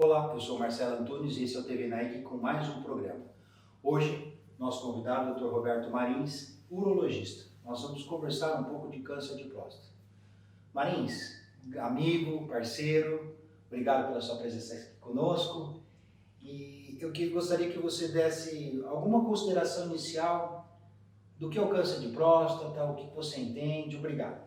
Olá, eu sou Marcelo Antunes e esse é o TV Nike com mais um programa. Hoje, nosso convidado é o Dr. Roberto Marins, urologista. Nós vamos conversar um pouco de câncer de próstata. Marins, amigo, parceiro, obrigado pela sua presença aqui conosco. E eu gostaria que você desse alguma consideração inicial do que é o câncer de próstata, o que você entende. Obrigado.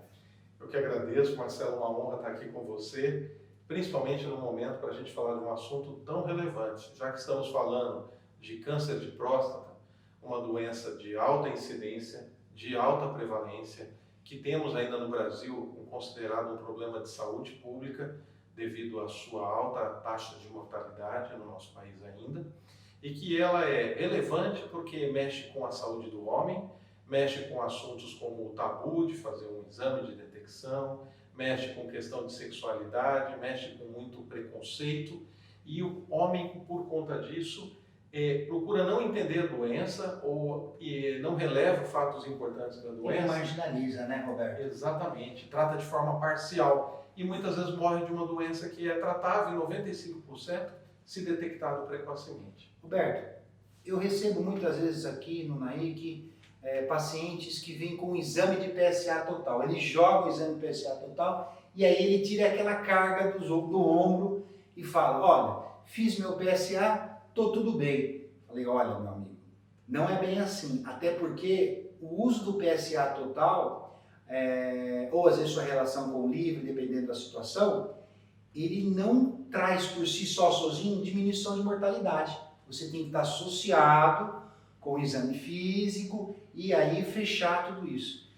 Eu que agradeço, Marcelo, uma honra estar aqui com você, principalmente no momento para a gente falar de um assunto tão relevante, já que estamos falando de câncer de próstata, uma doença de alta incidência, de alta prevalência, que temos ainda no Brasil considerado um problema de saúde pública devido à sua alta taxa de mortalidade no nosso país ainda, e que ela é relevante porque mexe com a saúde do homem, mexe com assuntos como o tabu de fazer um exame de detecção, mexe com questão de sexualidade, mexe com muito preconceito, e o homem, por conta disso, procura não entender a doença ou não releva fatos importantes da doença. Ele marginaliza, né, Roberto? Exatamente, trata de forma parcial e muitas vezes morre de uma doença que é tratável em 95% se detectado precocemente. Roberto, eu recebo muitas vezes aqui no NAIC pacientes que vêm com um exame de PSA total. Ele joga o exame de PSA total e aí ele tira aquela carga do ombro e fala, olha, fiz meu PSA, tô tudo bem. Falei, olha, meu amigo, não é bem assim, até porque o uso do PSA total, ou às vezes sua relação com o livre, dependendo da situação, ele não traz por si só sozinho diminuição de mortalidade. Você tem que estar associado com o exame físico e aí fechar tudo isso.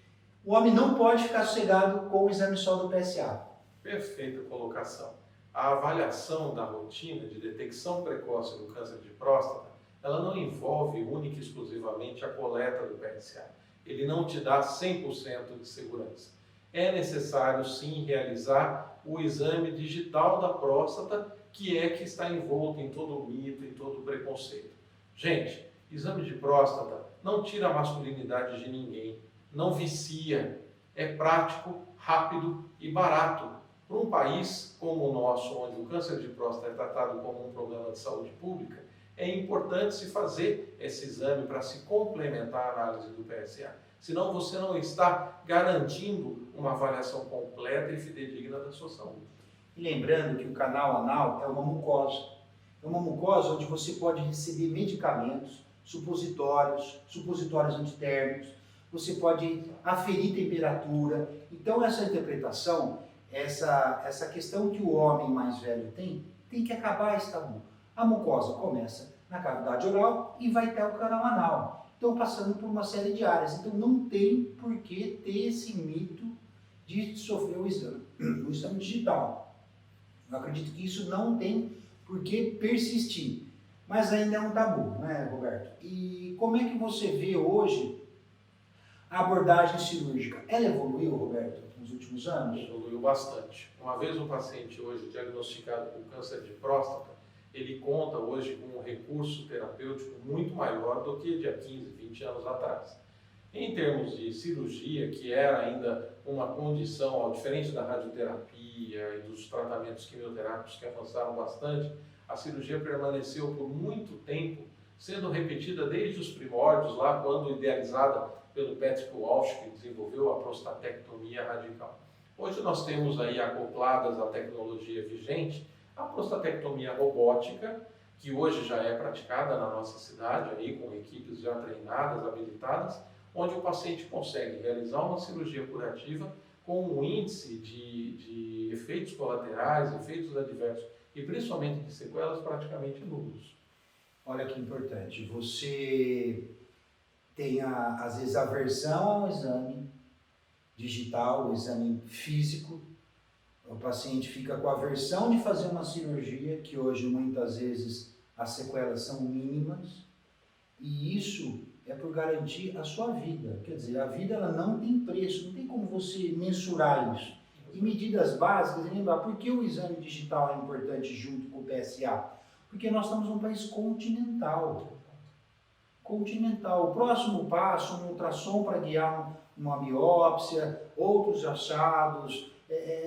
O homem não pode ficar sossegado com o exame só do PSA. Perfeita colocação. A avaliação da rotina de detecção precoce do câncer de próstata, ela não envolve única e exclusivamente a coleta do PSA. Ele não te dá 100% de segurança. É necessário sim realizar o exame digital da próstata, que está envolto em todo o mito, em todo o preconceito. Gente, exame de próstata não tira a masculinidade de ninguém, não vicia, é prático, rápido e barato. Para um país como o nosso, onde o câncer de próstata é tratado como um problema de saúde pública, é importante se fazer esse exame para se complementar a análise do PSA. Senão você não está garantindo uma avaliação completa e fidedigna da sua saúde. E lembrando que o canal anal é uma mucosa. É uma mucosa onde você pode receber medicamentos, supositórios antitérmicos, você pode aferir temperatura. Então essa interpretação, essa questão que o homem mais velho tem que acabar esse tabu. A mucosa começa na cavidade oral e vai até o canal anal. Então passando por uma série de áreas. Então não tem por que ter esse mito de sofrer o exame digital. Eu acredito que isso não tem por que persistir. Mas ainda é um tabu, né, Roberto? E como é que você vê hoje a abordagem cirúrgica? Ela evoluiu, Roberto, nos últimos anos? Evoluiu bastante. Uma vez um paciente hoje diagnosticado com câncer de próstata, ele conta hoje com um recurso terapêutico muito maior do que de há 15, 20 anos atrás. Em termos de cirurgia, que era ainda uma condição, diferente da radioterapia e dos tratamentos quimioterápicos que avançaram bastante, a cirurgia permaneceu por muito tempo, sendo repetida desde os primórdios, lá quando idealizada pelo Patrick Walsh, que desenvolveu a prostatectomia radical. Hoje nós temos aí acopladas à tecnologia vigente, a prostatectomia robótica, que hoje já é praticada na nossa cidade, aí, com equipes já treinadas, habilitadas, onde o paciente consegue realizar uma cirurgia curativa com um índice de efeitos colaterais, efeitos adversos e principalmente de sequelas praticamente nulos. Olha que importante, você tem às vezes aversão ao exame digital, o exame físico, o paciente fica com aversão de fazer uma cirurgia, que hoje muitas vezes as sequelas são mínimas, e isso é por garantir a sua vida. Quer dizer, a vida ela não tem preço, não tem como você mensurar isso. E medidas básicas, lembrar por que o exame digital é importante junto com o PSA? Porque nós estamos num país continental. O próximo passo, um ultrassom para guiar uma biópsia, outros achados,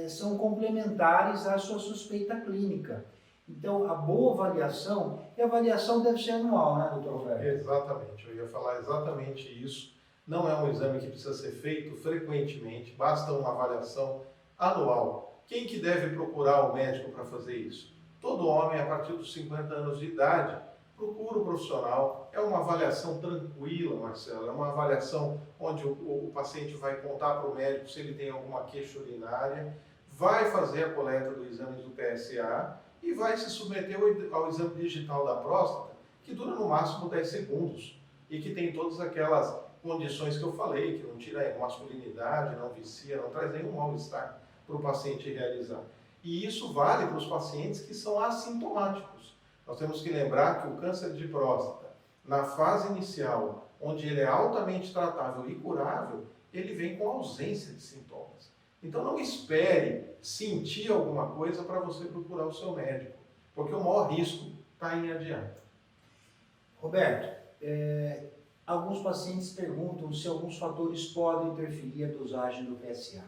são complementares à sua suspeita clínica. Então, a boa avaliação, e a avaliação deve ser anual, né, doutor Roberto? Exatamente, eu ia falar exatamente isso. Não é um exame que precisa ser feito frequentemente, basta uma avaliação anual. Quem que deve procurar o médico para fazer isso? Todo homem, a partir dos 50 anos de idade, procura o profissional. É uma avaliação tranquila, Marcelo, é uma avaliação onde o paciente vai contar para o médico se ele tem alguma queixa urinária, vai fazer a coleta do exame do PSA e vai se submeter ao exame digital da próstata, que dura no máximo 10 segundos e que tem todas aquelas condições que eu falei, que não tira a masculinidade, não vicia, não traz nenhum mal-estar para o paciente realizar. E isso vale para os pacientes que são assintomáticos. Nós temos que lembrar que o câncer de próstata, na fase inicial, onde ele é altamente tratável e curável, ele vem com ausência de sintomas. Então não espere sentir alguma coisa para você procurar o seu médico, porque o maior risco está em adiante. Roberto, alguns pacientes perguntam se alguns fatores podem interferir a dosagem do PSA.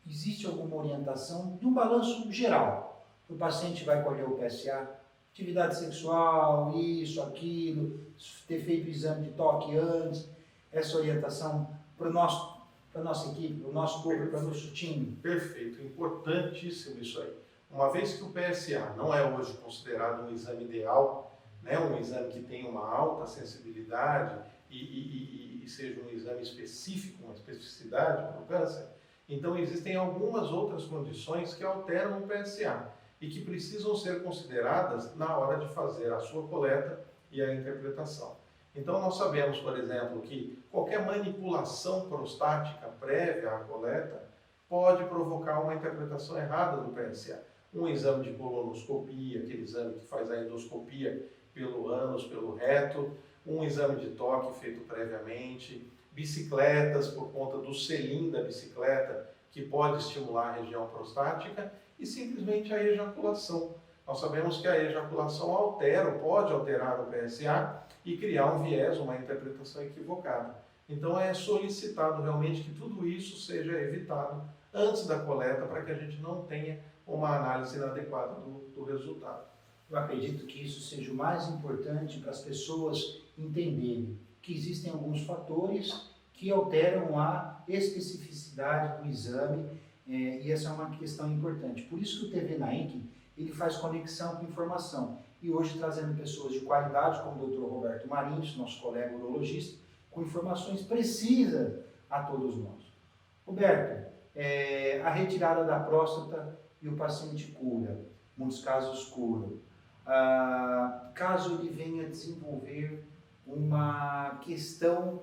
Existe alguma orientação de um balanço geral? O paciente vai colher o PSA, atividade sexual, isso, aquilo, ter feito o exame de toque antes, essa orientação para a nossa equipe, para o nosso público, para o nosso time? Perfeito, importantíssimo isso aí. Uma vez que o PSA não é hoje considerado um exame ideal, né, um exame que tem uma alta sensibilidade e seja um exame específico, uma especificidade para o câncer, então existem algumas outras condições que alteram o PSA e que precisam ser consideradas na hora de fazer a sua coleta e a interpretação. Então nós sabemos, por exemplo, que qualquer manipulação prostática prévia à coleta pode provocar uma interpretação errada do PSA. Um exame de colonoscopia, aquele exame que faz a endoscopia pelo ânus, pelo reto, um exame de toque feito previamente, bicicletas por conta do selim da bicicleta, que pode estimular a região prostática, e simplesmente a ejaculação. Nós sabemos que a ejaculação pode alterar o PSA e criar um viés, uma interpretação equivocada. Então é solicitado realmente que tudo isso seja evitado antes da coleta, para que a gente não tenha uma análise inadequada do resultado. Eu acredito que isso seja o mais importante para as pessoas entenderem que existem alguns fatores que alteram a especificidade do exame, e essa é uma questão importante. Por isso que o TV Naink, ele faz conexão com informação, e hoje trazendo pessoas de qualidade, como o Dr. Roberto Marins, nosso colega urologista, com informações precisas a todos nós. Roberto, a retirada da próstata e o paciente cura, muitos casos curam. Caso ele venha desenvolver uma questão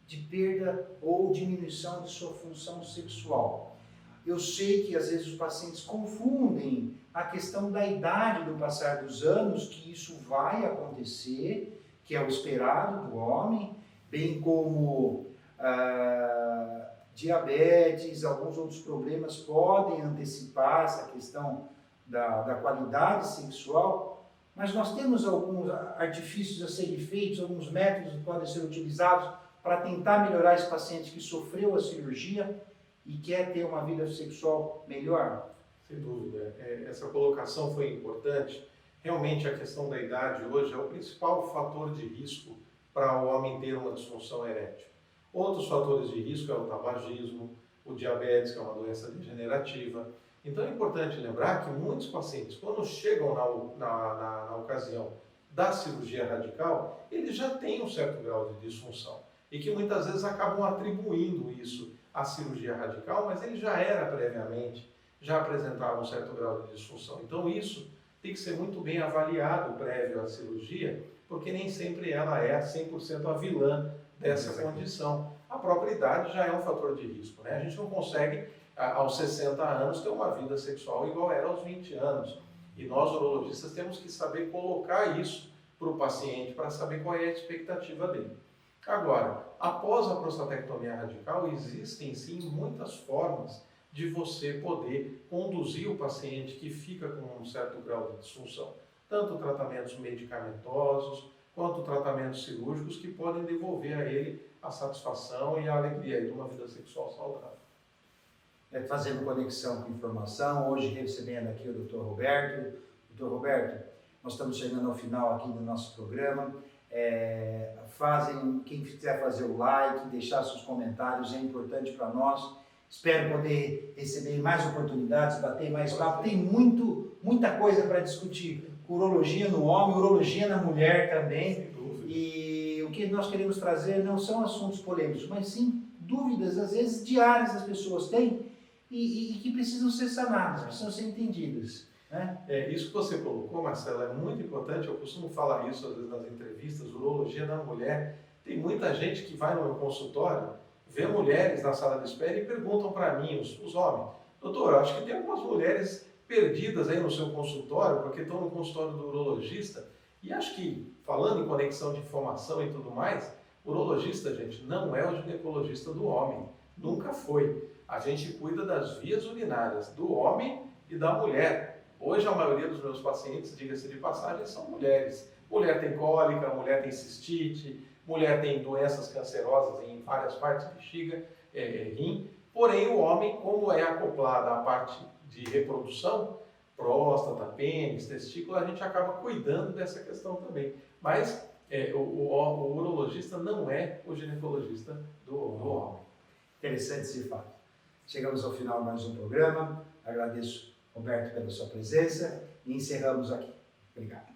de perda ou diminuição de sua função sexual. Eu sei que às vezes os pacientes confundem a questão da idade do passar dos anos, que isso vai acontecer, que é o esperado do homem, bem como diabetes, alguns outros problemas podem antecipar essa questão da qualidade sexual, mas nós temos alguns artifícios a serem feitos, alguns métodos que podem ser utilizados para tentar melhorar esse paciente que sofreu a cirurgia e quer ter uma vida sexual melhor? Sem dúvida, essa colocação foi importante. Realmente a questão da idade hoje é o principal fator de risco para o homem ter uma disfunção erétil. Outros fatores de risco é o tabagismo, o diabetes, que é uma doença degenerativa. Então é importante lembrar que muitos pacientes, quando chegam na ocasião da cirurgia radical, eles já têm um certo grau de disfunção e que muitas vezes acabam atribuindo isso à cirurgia radical, mas ele já era previamente, já apresentava um certo grau de disfunção. Então isso tem que ser muito bem avaliado prévio à cirurgia, porque nem sempre ela é 100% a vilã dessa condição. A própria idade já é um fator de risco, né? A gente não consegue, aos 60 anos, ter uma vida sexual igual era aos 20 anos. E nós, urologistas, temos que saber colocar isso para o paciente, para saber qual é a expectativa dele. Agora, após a prostatectomia radical, existem sim muitas formas de você poder conduzir o paciente que fica com um certo grau de disfunção. Tanto tratamentos medicamentosos, quanto tratamentos cirúrgicos que podem devolver a ele a satisfação e a alegria de uma vida sexual saudável. Fazendo conexão com informação, hoje recebendo aqui o Dr. Roberto, Doutor Roberto, nós estamos chegando ao final aqui do nosso programa. Quem quiser fazer o like, deixar seus comentários, é importante para nós. Espero poder receber mais oportunidades, bater mais papo. Tem muita coisa para discutir. Urologia no homem, urologia na mulher também. E o que nós queremos trazer não são assuntos polêmicos, mas sim dúvidas, às vezes diárias, as pessoas têm e que precisam ser sanadas, precisam ser entendidas. Né? Isso que você colocou, Marcelo, é muito importante. Eu costumo falar isso às vezes nas entrevistas. Urologia na mulher. Tem muita gente que vai no meu consultório, vê mulheres na sala de espera e perguntam para mim, os homens, doutor, eu acho que tem algumas mulheres perdidas aí no seu consultório, porque estão no consultório do urologista, e acho que, falando em conexão de informação e tudo mais, o urologista, gente, não é o ginecologista do homem, nunca foi. A gente cuida das vias urinárias do homem e da mulher. Hoje a maioria dos meus pacientes, diga-se de passagem, são mulheres. Mulher tem cólica, mulher tem cistite, mulher tem doenças cancerosas em várias partes, bexiga, rim. Porém, o homem, como é acoplado à parte de reprodução, próstata, pênis, testículo, a gente acaba cuidando dessa questão também. Mas o urologista não é o ginecologista do homem. Interessante esse fato. Chegamos ao final de mais um programa. Agradeço, Roberto, pela sua presença e encerramos aqui. Obrigado.